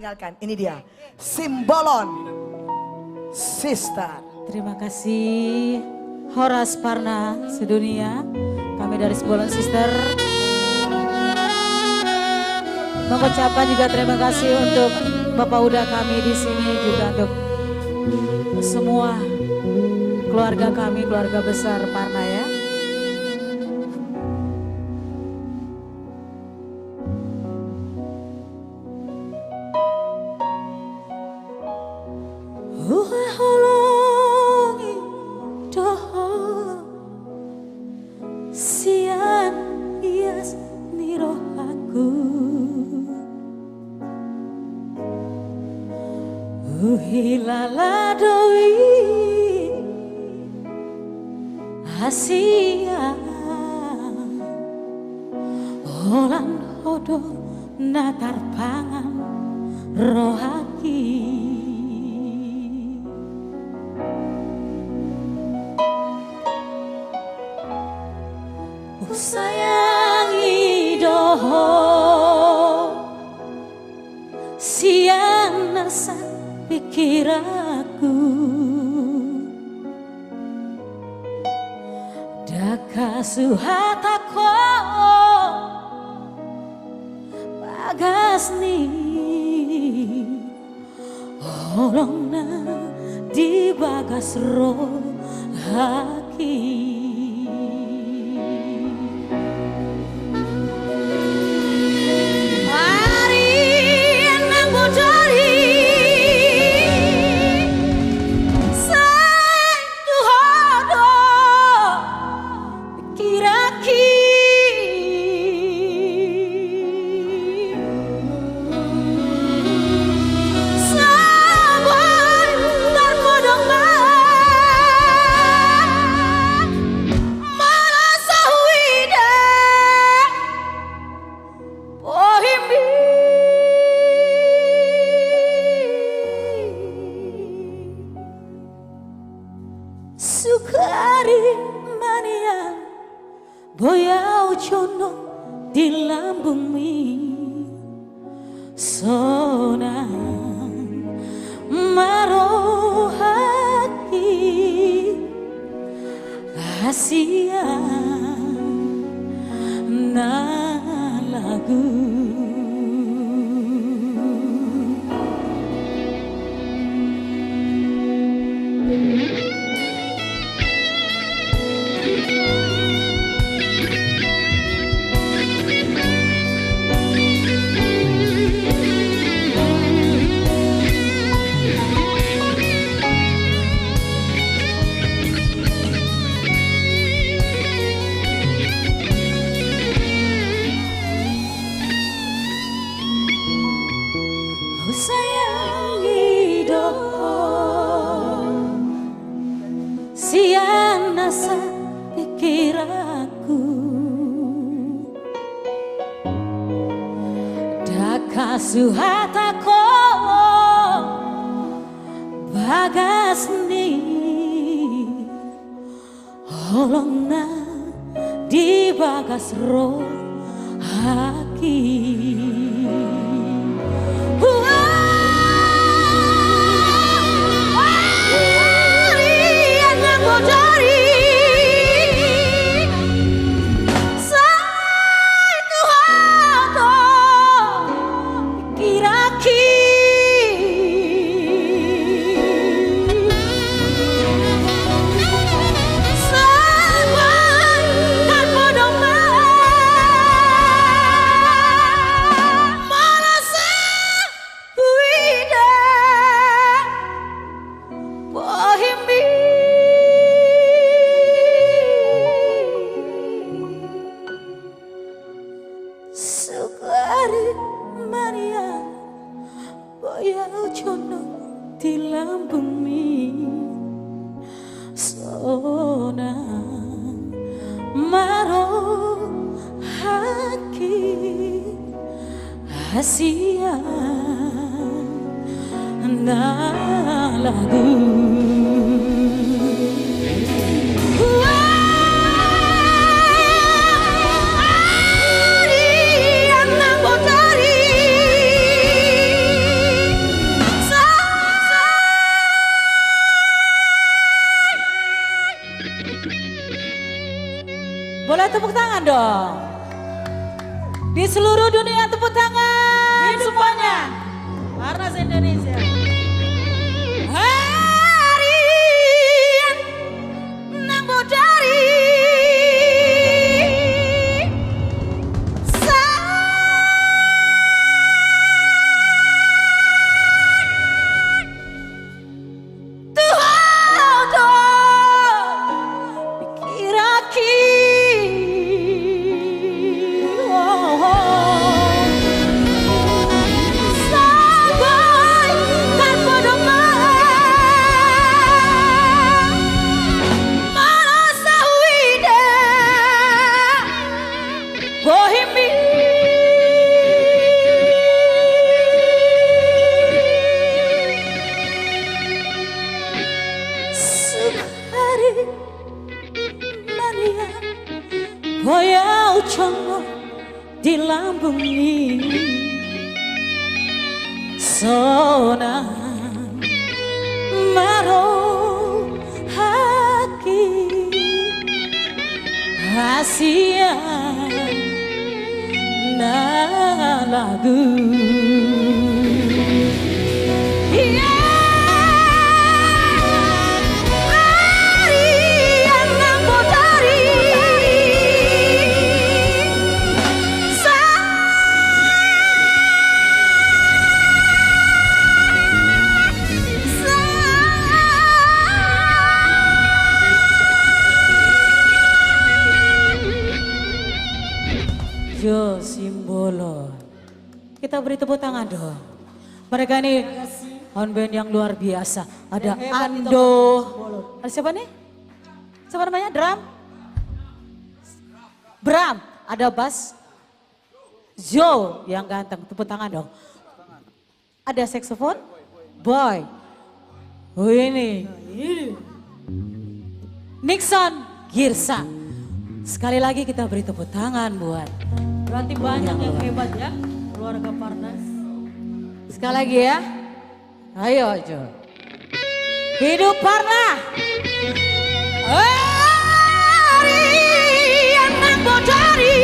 tinggalkan. Ini dia, Simbolon Sister. Terima kasih Horas Parna sedunia. Kami dari Simbolon Sister mengucapkan juga terima kasih untuk Bapak Uda kami di sini, juga untuk semua keluarga kami, keluarga besar Parna ya. Sian ias nirohaku Uhilala doi Asia Olan hodo natar pangan rohaki Sayangi doho siang nasa pikiraku daka suhatako bagas ni olongna di bagas roh haki. Sukari mania boyau cono di lambung mi sona maro hati Asia na lagu. Sayangi doho siang nasa pikiraku daka suhatako bagas ni holongna di bagas roh haki. Sukari mania boyau cono di lambung mi sona maro haki Asia na lagu. Boleh tepuk tangan dong. Di seluruh dunia tepuk tangan semuanya. Parnas Indonesia. Harian nang bodari Hoya ucapmu di lambung ini sona maro haki hasia na lagu. Jo Simbolon. Kita beri tepuk tangan dong. Mereka ini on band yang luar biasa. Ada Ando. Ada siapa nih? Siapa namanya? Drum? Bram. Ada bass. Jo yang ganteng. Tepuk tangan dong. Ada saxophone? Boy. Oh ini. Nixon Girsa. Sekali lagi kita beri tepuk tangan buat. Berarti banyak yang hebat ya, keluarga Parnas. Sekali lagi ya. Ayo Jo. Hidup Parnas. Anak bodari.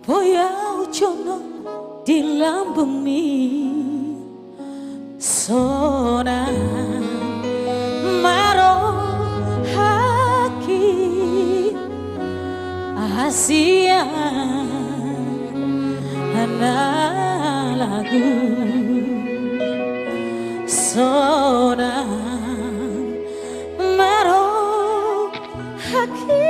Hoya ucapmu di lambung ini sona maro haki asia ana lagu sona maro haki.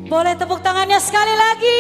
Boleh tepuk tangannya sekali lagi.